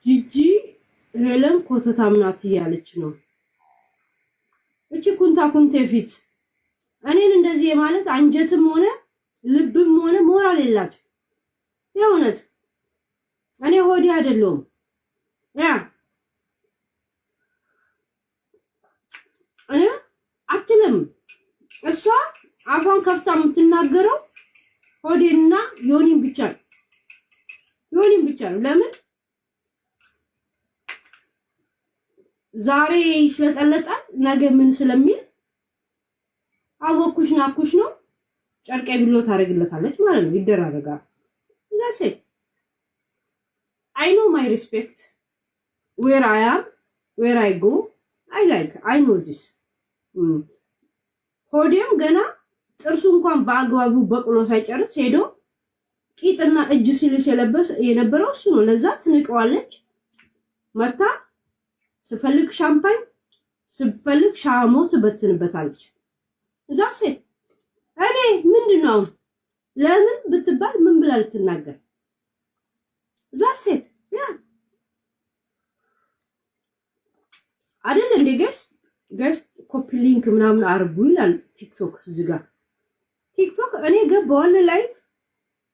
ጂጂ ሄለን ኮተታም ናት እያለች ነው። እቺ ኩንታ ኩንቴ ፊት እኔን እንደዚህ ማለት አንጀትም ሆነ ልብም ሆነ ሞራል የላት። የእውነት እኔ ሆዲ አይደለሁም። ያ እኔ አትልም እሷ አፏን ከፍታ የምትናገረው ሆዴና ዮኒን ብቻ ነው። ዮኒን ብቻ ነው። ለምን ዛሬ ይሽለጠለጣል ነገ ምን ስለሚል አወኩሽ ናኩሽ ነው ጨርቄ ብሎ ታረግለታለች ማለት ነው። ይደራረጋል። that's it. I know my respect where I am, where I go. I know this. ሆዴም ገና ጥርሱ እንኳን በአግባቡ በቅሎ ሳይጨርስ ሄዶ ቂጥና እጅ ሲልስ የነበረው እሱ ነው። ለዛ ትንቀዋለች። መታ ስፈልግ ሻምፓኝ ስፈልግ ሻሞ ትበትንበታለች። እዛስ እኔ ምንድነው ለምን ብትባል ምን ብላ ልትናገር? እዛስ ያ አይደል እንደ ገስ ኮፒ ሊንክ ምናምን አርጉ ይላል ቲክቶክ ዝጋ ቲክቶክ እኔ ገባው ላይቭ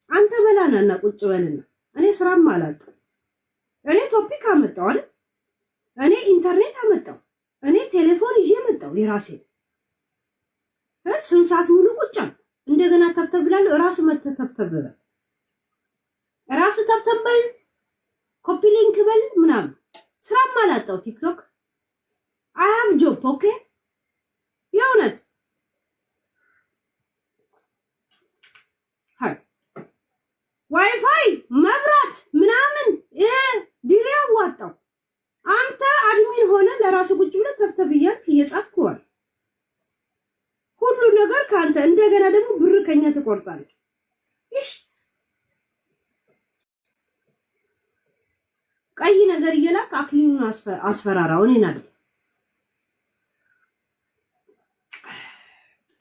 አንተ በላናና ቁጭ በልና እኔ ስራም አላጥ እኔ ቶፒክ አመጣው አይደል እኔ ኢንተርኔት አመጣው እኔ ቴሌፎን ይዤ መጣው የራሴ ስንት ሰዓት ሙሉ ቁጭ እንደገና ተብተብላል ራስ መተተብተበለ ራስ ተብተበል ኮፒ ሊንክ በል ምናምን ስራም አላጣው ቲክቶክ I have job okay የእውነት ሃይ ዋይፋይ መብራት ምናምን ዲሪያ ዋጣው አንተ አድሚን ሆነ ለራስ ቁጭ ብለህ ተብተብያል እየጻፍኩዋል ሁሉ ነገር ካንተ እንደገና ደግሞ ብር ከኛ ተቆርጣለህ እሺ ቀይ ነገር እየላክ አክሊሉን አስፈራራው እኔን አይደል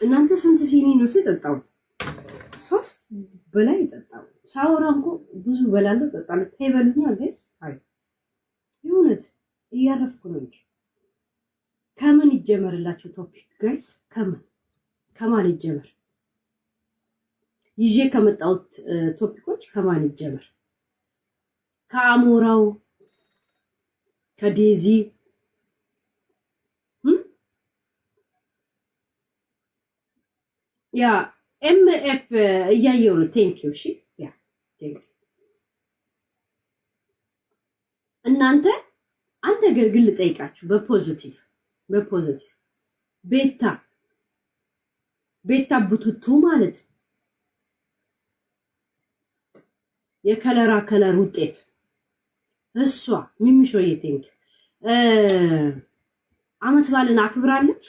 እናንተ ስንት ሲኒ ነው ሲጠጣውት 3 በላይ ይጠጣው ሳወራንኮ ብዙ በላለው ተጣለ ተይበሉኛ ጋይስ አይ የእውነት እያረፍኩ ነው እንጂ ከምን ይጀመርላችሁ ቶፒክ ጋይስ ከማን ይጀመር ይዤ ከመጣሁት ቶፒኮች ከማን ይጀመር ከአሞራው ከዴዚ ያ ኤምኤፍ እያየው ነው ቴንኪው እሺ ያ ቴንኪው እናንተ አንተ ገርግል ጠይቃችሁ በፖዚቲቭ ቤታ ቡቱቱ ማለት የከለር ውጤት እሷ ሚሚሾዬ ቴንኪው አመት ባልን አክብራለች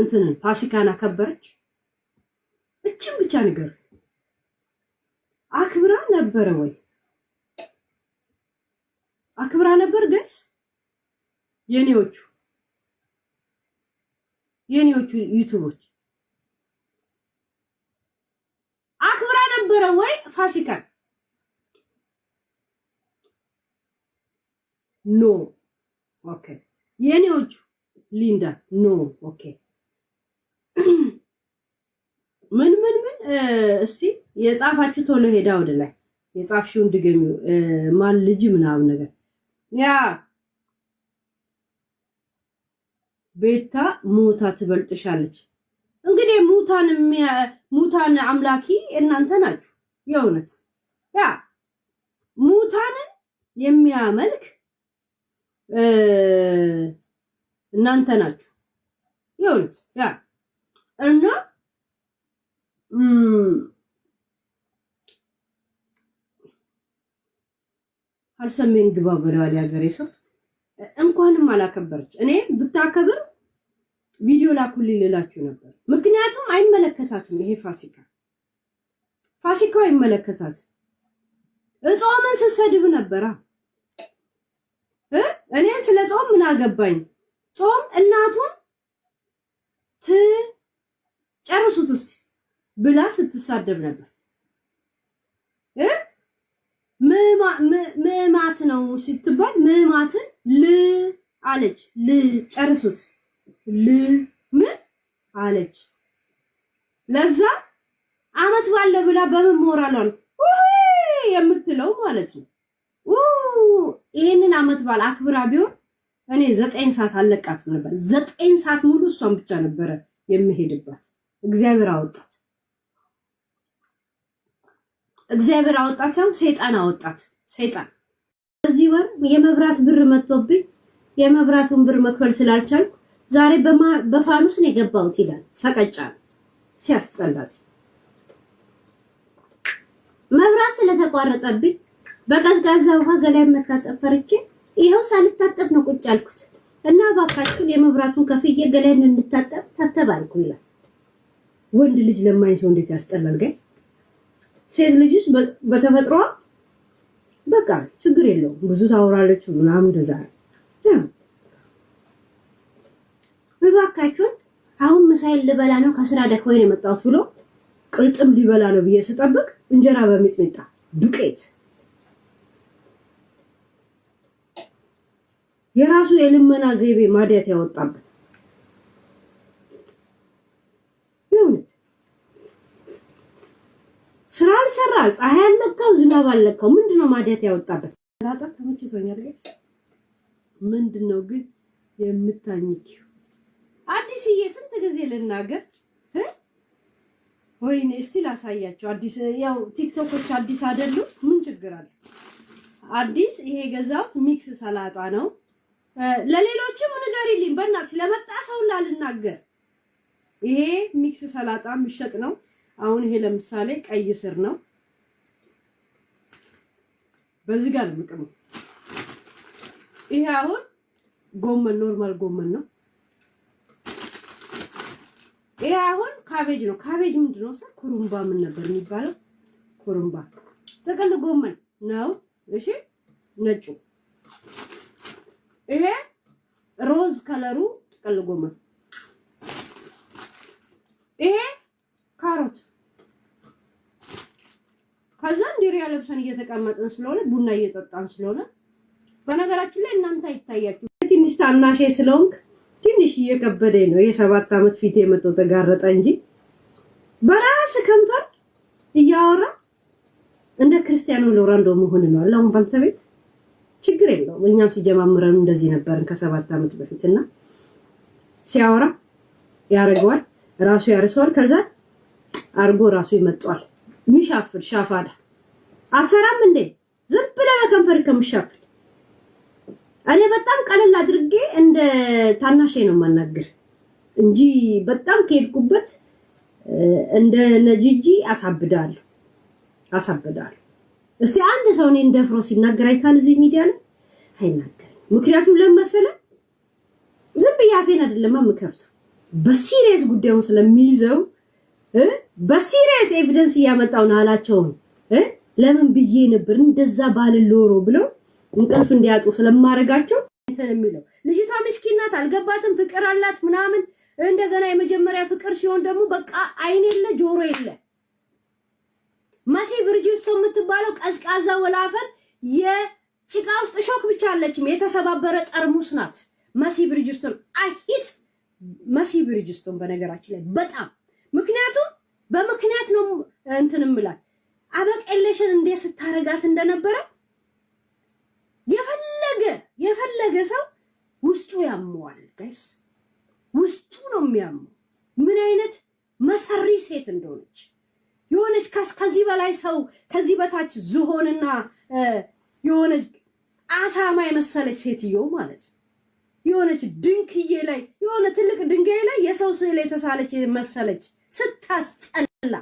እንትን ፋሲካና ከበረች እቺም ብቻ ነገር አክብራ ነበር ወይ አክብራ ነበር ጋይስ የኔዎቹ ዩቲዩቦች አክብራ ነበር ወይ ፋሲካ ኖ ኦኬ የኔዎቹ ሊንዳ ኖ ኦኬ ምን እስቲ የጻፋችሁ ቶሎ ሄዳ ወደ ላይ የጻፍሽውን ድገሚው ማን ልጅ ምናምን ነገር ያ ቤታ ሞታ ትበልጥሻለች እንግዲህ ሙታን አምላኪ እናንተ ናችሁ የእውነት ያ ሙታንን የሚያመልክ እናንተ ናችሁ የእውነት ያ እና አልሰሜን ግባ በለዋል ያገሬ ሰው እንኳንም አላከበረች እኔ ብታከብር ቪዲዮ ላኩልኝ ልላችሁ ነበር ምክንያቱም አይመለከታትም ይሄ ፋሲካው አይመለከታትም ጾምን ስሰድብ ነበራ እኔ ስለ ጾም ምን አገባኝ ጾም እናቱን ጨርሱት እስቲ ብላ ስትሳደብ ነበር ምማት ነው ስትባል ምማትን ል አለች ል ጨርሱት ል ምን አለች ለዛ አመት ባለ ብላ በምን ሞራሏን የምትለው ማለት ነው ይሄንን አመት ባል አክብራ ቢሆን እኔ 9 ሰዓት አለቃት ነበር 9 ሰዓት ሙሉ እሷን ብቻ ነበር የሚሄድባት እግዚአብሔር አወጣት ሳይሆን ሰይጣን አወጣት ሰይጣን በዚህ ወር የመብራት ብር መጥቶብኝ የመብራቱን ብር መክፈል ስላልቻልኩ ዛሬ በፋኑስ ነው የገባሁት ይላል ሰቀጫ ሲያስጠላስ መብራት ስለተቋረጠብኝ በቀዝቃዛ ውሃ ገላይ መታጠብ ፈርቼ ይሄው ሳልታጠብ ነው ቁጭ ያልኩት እና ባካችሁ የመብራቱን ከፍዬ ገላይን እንድታጠብ ተተባልኩ ይላል ወንድ ልጅ ለማይ ሰው እንዴት ያስጠላል ጋር ሴት ልጅስ በተፈጥሮ በቃ ችግር የለውም ብዙ ታወራለች ምናምን እንደዛ ባካችሁ አሁን ምሳይል ልበላ ነው ከስራ ደክሞኝ ነው የመጣሁት ብሎ ቅልጥም ሊበላ ነው ብዬ ስጠብቅ እንጀራ በሚጥሚጣ ዱቄት የራሱ የልመና ዘይቤ ማዲያት ያወጣበት ይሁንት ስራ አልሰራ ፀሐይ አልነካው ዝናብ አልነካው ምንድነው ማዲያት ያወጣበት ላጣ ተመችቶኛል ጋይስ ምንድነው ግን የምታኝኪው አዲስዬ ስንት ጊዜ ልናገር ወይኔ እስቲ ላሳያችሁ አዲስ ያው ቲክቶኮች አዲስ አይደሉ ምን ችግር አለ አዲስ ይሄ ገዛውት ሚክስ ሰላጣ ነው ለሌሎችም ንገሪልኝ በእናትሽ ለመጣ ሰው ላልናገር ይሄ ሚክስ ሰላጣ ምሸጥ ነው አሁን ይሄ ለምሳሌ ቀይ ስር ነው በዚህ ጋር ነው የምቀመው ይሄ አሁን ጎመን ኖርማል ጎመን ነው ይሄ አሁን ካቤጅ ነው ካቤጅ ምንድነው ኩሩምባ ምን ነበር የሚባለው ኩሩምባ ጥቅል ጎመን ነው እሺ ነጩ ይሄ ሮዝ ከለሩ ጥቅል ጎመን ይሄ ካሮት ከዛ እንዲሪያ ለብሰን እየተቀመጥን ስለሆነ ቡና እየጠጣን ስለሆነ በነገራችን ላይ እናንተ አይታያችሁ ትንሽ ታናሽ ስለሆንክ ትንሽ እየከበደኝ ነው የ7 አመት ፊት የመጣው ተጋረጠ እንጂ በራስ ከንፈር እያወራ እንደ ክርስቲያኖ ሮናልዶ መሆን ነው አላህ ባንተ ቤት ችግር የለውም እኛም ሲጀማምረን እንደዚህ ነበርን ከ7 አመት በፊትና ሲያወራ ያረጋዋል ራሱ ያርሰዋል ከዛ አርጎ ራሱ ይመጣል ሚሻፍር ሻፋዳ አትሰራም እንዴ ዝም ብለህ ከንፈር ከምሻፍር እኔ በጣም ቀለል አድርጌ እንደ ታናሼ ነው ማናገር እንጂ በጣም ከሄድኩበት እንደ ነጂጂ አሳብዳለሁ እስቲ አንድ ሰው እኔ እንደፍሮ ሲናገር አይታል እዚህ ሚዲያ ላይ አይናገርም ምክንያቱም ለመሰለ ዝም ብያፌን አይደለም የምከፍተው በሲሪየስ ጉዳዩን ስለሚይዘው በሲሪየስ ኤቪደንስ ያመጣው ነው አላቸው ለምን ብዬ ነበር እንደዛ ባልሎሮ ብለው እንቅልፍ እንዲያጡ ስለማረጋቸው እንትን የሚለው ልጅቷ ምስኪን ናት አልገባትም ፍቅር አላት ምናምን እንደገና የመጀመሪያ ፍቅር ሲሆን ደግሞ በቃ አይን የለ ጆሮ የለ መሲ ብርጅስቶን የምትባለው ቀዝቃዛ ወላፈን የጭቃ ውስጥ ሾክ ብቻ አለችም የተሰባበረ ጠርሙስ ናት መሲ ብርጅስቶን አይሂት መሲ ብርጅስቶን በነገራችን ላይ በጣም ምክንያቱም በምክንያት ነው እንትን እምላት አበቀለሽን እንደ ስታረጋት እንደነበረ የፈለገ ሰው ውስጡ ያመዋል ጋይስ ውስጡ ነው የሚያመው ምን አይነት መሰሪ ሴት እንደሆነች የሆነች ከዚህ በላይ ሰው ከዚህ በታች ዝሆንና የሆነች አሳማ የመሰለች ሴትዮ ማለት የሆነች ድንክዬ ላይ የሆነ ትልቅ ድንጋይ ላይ የሰው ስዕል የተሳለች መሰለች ስታስጠላ